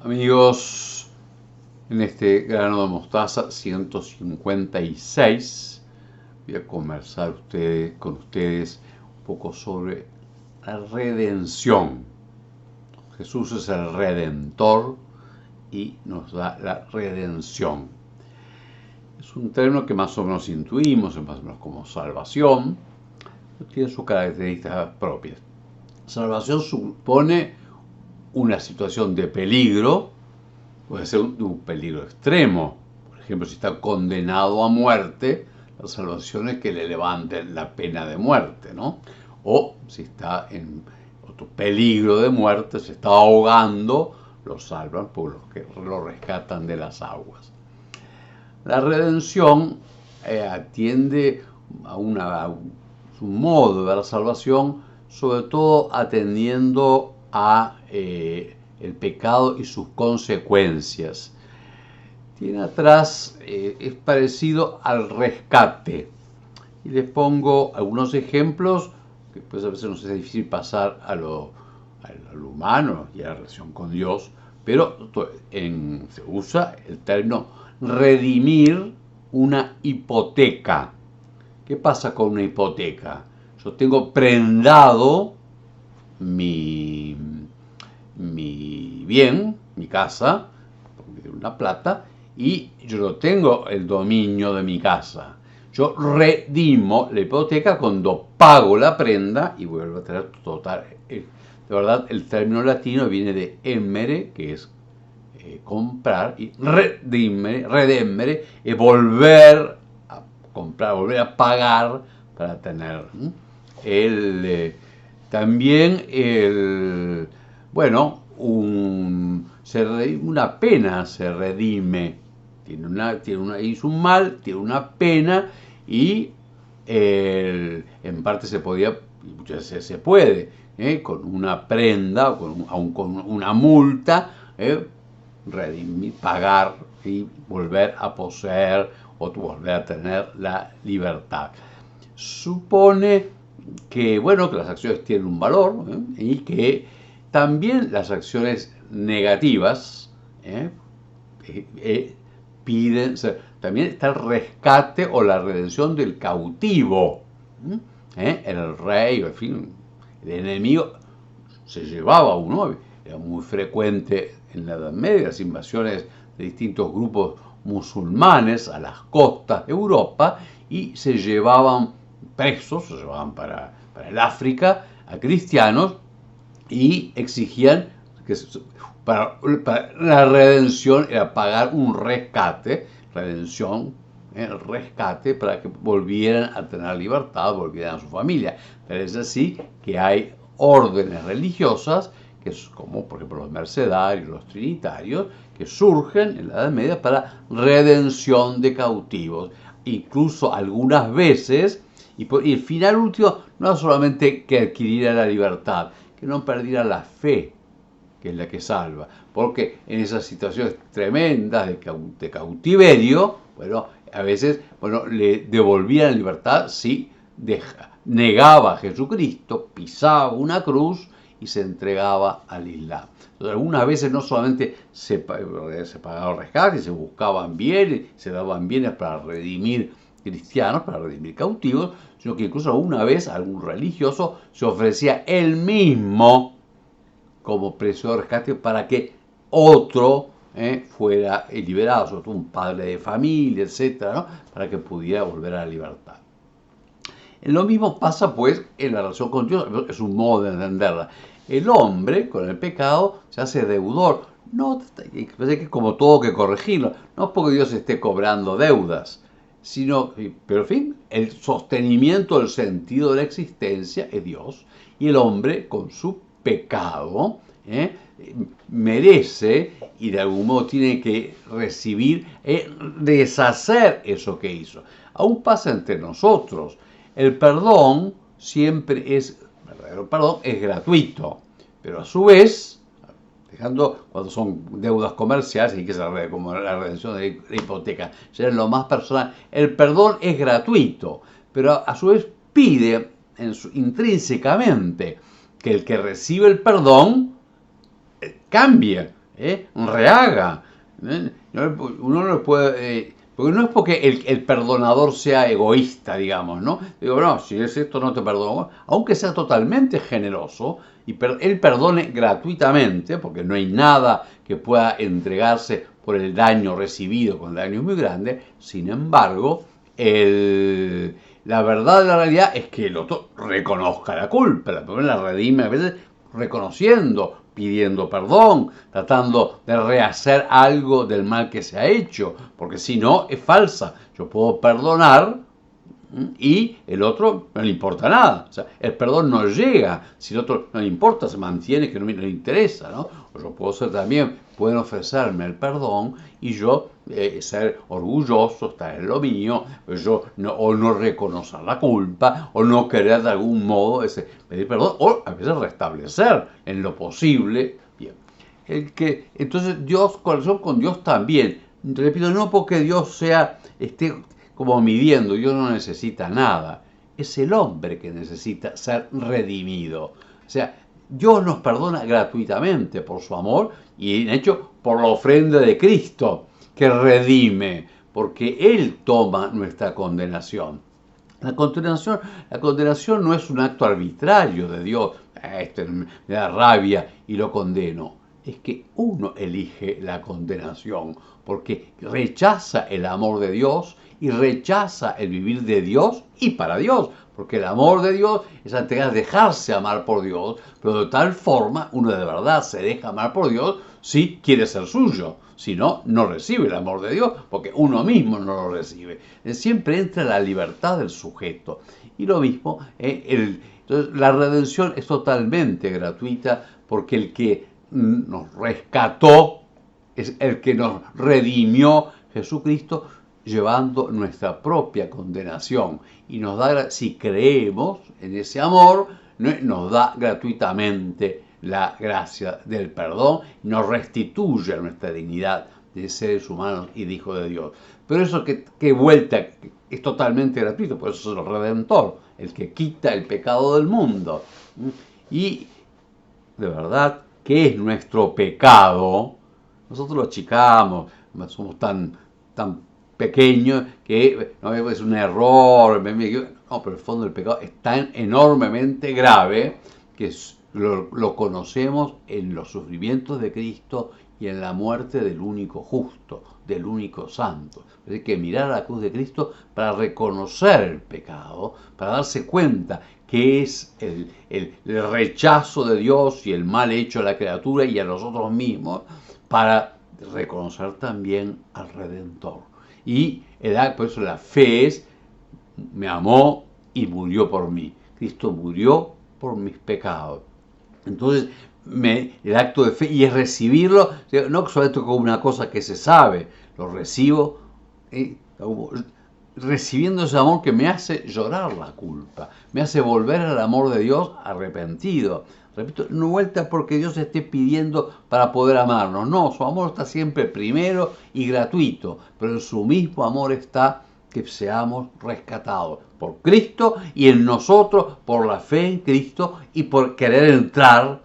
Amigos, en este grano de mostaza 156 voy a conversar con ustedes un poco sobre la redención. Jesús es el Redentor y nos da la redención. Es un término que más o menos intuimos, más o menos como salvación, pero tiene sus características propias. Salvación supone una situación de peligro, puede ser un peligro extremo. Por ejemplo, si está condenado a muerte, la salvación es que le levanten la pena de muerte, ¿no? O si está en otro peligro de muerte, se está ahogando, lo salvan por los que lo rescatan de las aguas. La redención atiende a un modo de ver la salvación, sobre todo atendiendo a el pecado y sus consecuencias. Tiene atrás, es parecido al rescate. Y les pongo algunos ejemplos, que pues a veces nos es difícil pasar a lo humano y a la relación con Dios, pero se usa el término redimir una hipoteca. ¿Qué pasa con una hipoteca? Yo tengo prendado mi bien, mi casa, porque tengo una plata, y yo no tengo el dominio de mi casa. Yo redimo la hipoteca cuando pago la prenda y vuelvo a tener total. De verdad, el término latino viene de emmere, que es comprar, y redemere es volver a comprar, volver a pagar para tener. También una pena se redime. Hizo un mal, tiene una pena y en parte se podía, y muchas veces se puede, con una prenda, aún con una multa, redimir, pagar y volver a poseer o volver a tener la libertad. Supone que las acciones tienen un valor, y que también las acciones negativas piden. También está el rescate o la redención del cautivo. El rey, en fin, el enemigo se llevaba a uno. Era muy frecuente en la Edad Media las invasiones de distintos grupos musulmanes a las costas de Europa y se llevaban presos, se llevaban para el África a cristianos y exigían que para la redención era pagar un rescate, el rescate para que volvieran a tener libertad, volvieran a su familia. Pero es así que hay órdenes religiosas, que es como por ejemplo los mercedarios, los trinitarios, que surgen en la Edad Media para redención de cautivos. Incluso algunas veces, y el final último no es solamente que adquiriera la libertad, que no perdiera la fe, que es la que salva. Porque en esas situaciones tremendas de cautiverio, a veces le devolvían la libertad si negaba a Jesucristo, pisaba una cruz y se entregaba al Islam. Entonces, algunas veces no solamente se pagaba rescate, se buscaban bienes, se daban bienes para redimir cristianos, para redimir cautivos, sino que incluso alguna vez algún religioso se ofrecía él mismo como precio de rescate para que otro fuera liberado, sobre todo un padre de familia, etcétera, ¿no? Para que pudiera volver a la libertad. Lo mismo pasa pues en la relación con Dios, es un modo de entenderla. El hombre con el pecado se hace deudor. No, parece que como todo que corregirlo, no es porque Dios esté cobrando deudas, pero en fin, el sostenimiento del sentido de la existencia es Dios, y el hombre con su pecado merece y de algún modo tiene que recibir, deshacer eso que hizo. Aún pasa entre nosotros. El perdón verdadero perdón es gratuito, pero a su vez, cuando son deudas comerciales, hay que saber como la redención de la hipoteca, ser lo más personal. El perdón es gratuito, pero a su vez pide intrínsecamente que el que recibe el perdón cambie, rehaga. Uno no puede, porque no es porque el perdonador sea egoísta, digamos, ¿no? Digo, no, si es esto no te perdono, aunque sea totalmente generoso y él perdone gratuitamente, porque no hay nada que pueda entregarse por el daño recibido, con el daño es muy grande. Sin embargo, la verdad de la realidad es que el otro reconozca la culpa, la persona la redime a veces reconociendo, pidiendo perdón, tratando de rehacer algo del mal que se ha hecho, porque si no es falsa. Yo puedo perdonar y el otro no le importa nada. O sea, el perdón no llega. Si el otro no le importa, se mantiene, que no le interesa, ¿no? O yo puedo ser también, pueden ofrecerme el perdón y yo ser orgulloso, estar en lo mío, yo no, o no reconocer la culpa, o no querer de algún modo pedir perdón, o a veces restablecer en lo posible. Bien. Entonces Dios, corazón con Dios también. Repito, no porque Dios esté como midiendo, Dios no necesita nada. Es el hombre que necesita ser redimido. O sea, Dios nos perdona gratuitamente por su amor y, de hecho, por la ofrenda de Cristo que redime, porque Él toma nuestra condenación. La condenación no es un acto arbitrario de Dios. Este me da rabia y lo condeno. Es que uno elige la condenación porque rechaza el amor de Dios y rechaza el vivir de Dios y para Dios. Porque el amor de Dios es dejarse amar por Dios, pero de tal forma uno de verdad se deja amar por Dios si quiere ser suyo. Si no, no recibe el amor de Dios, porque uno mismo no lo recibe. Siempre entra la libertad del sujeto. Y lo mismo, entonces, la redención es totalmente gratuita, porque el que nos rescató es el que nos redimió, Jesucristo, llevando nuestra propia condenación. Y nos da, si creemos en ese amor, nos da gratuitamente la gracia del perdón, nos restituye a nuestra dignidad de seres humanos y de hijos de Dios. Pero eso que vuelta es totalmente gratuito, por eso es el Redentor, el que quita el pecado del mundo. Y de verdad, ¿qué es nuestro pecado? Nosotros lo achicamos, somos tan pequeños que no es un error. No, pero el fondo del pecado es tan enormemente grave que lo conocemos en los sufrimientos de Cristo y en la muerte del único justo, del único santo. Hay que mirar a la cruz de Cristo para reconocer el pecado, para darse cuenta que es el rechazo de Dios y el mal hecho a la criatura y a nosotros mismos, para reconocer también al Redentor. Y por eso la fe es, me amó y murió por mí. Cristo murió por mis pecados. Entonces, el acto de fe, y es recibirlo, no solamente como una cosa que se sabe, lo recibo, recibiendo ese amor que me hace llorar la culpa, me hace volver al amor de Dios arrepentido. Repito, no vuelta porque Dios esté pidiendo para poder amarnos, no, su amor está siempre primero y gratuito, pero en su mismo amor está que seamos rescatados por Cristo y en nosotros por la fe en Cristo y por querer entrar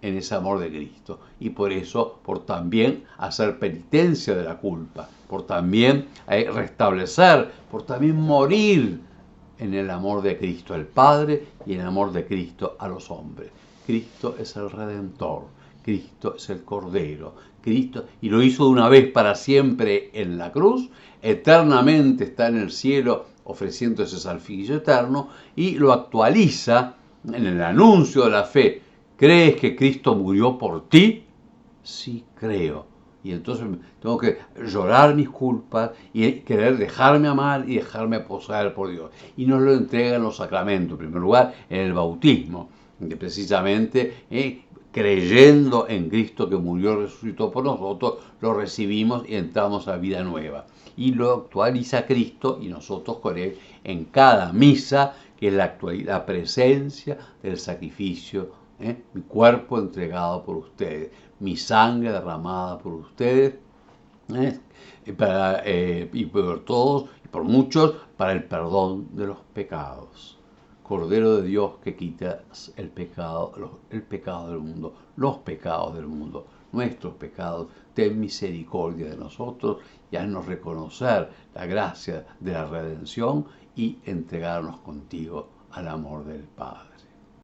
en ese amor de Cristo. Y por eso, por también hacer penitencia de la culpa, por también restablecer, por también morir en el amor de Cristo al Padre y en el amor de Cristo a los hombres. Cristo es el Redentor, Cristo es el Cordero, Cristo, y lo hizo de una vez para siempre en la cruz, eternamente está en el cielo ofreciendo ese sacrificio eterno y lo actualiza en el anuncio de la fe. ¿Crees que Cristo murió por ti? Sí, creo. Y entonces tengo que llorar mis culpas y querer dejarme amar y dejarme poseer por Dios. Y nos lo entrega en los sacramentos, en primer lugar en el bautismo, que precisamente creyendo en Cristo que murió y resucitó por nosotros, lo recibimos y entramos a vida nueva. Y lo actualiza Cristo y nosotros con Él en cada misa, que es la presencia del sacrificio. Mi cuerpo entregado por ustedes, mi sangre derramada por ustedes, y por todos y por muchos, para el perdón de los pecados. Cordero de Dios que quitas el pecado del mundo, los pecados del mundo, nuestros pecados, ten misericordia de nosotros y haznos reconocer la gracia de la redención y entregarnos contigo al amor del Padre.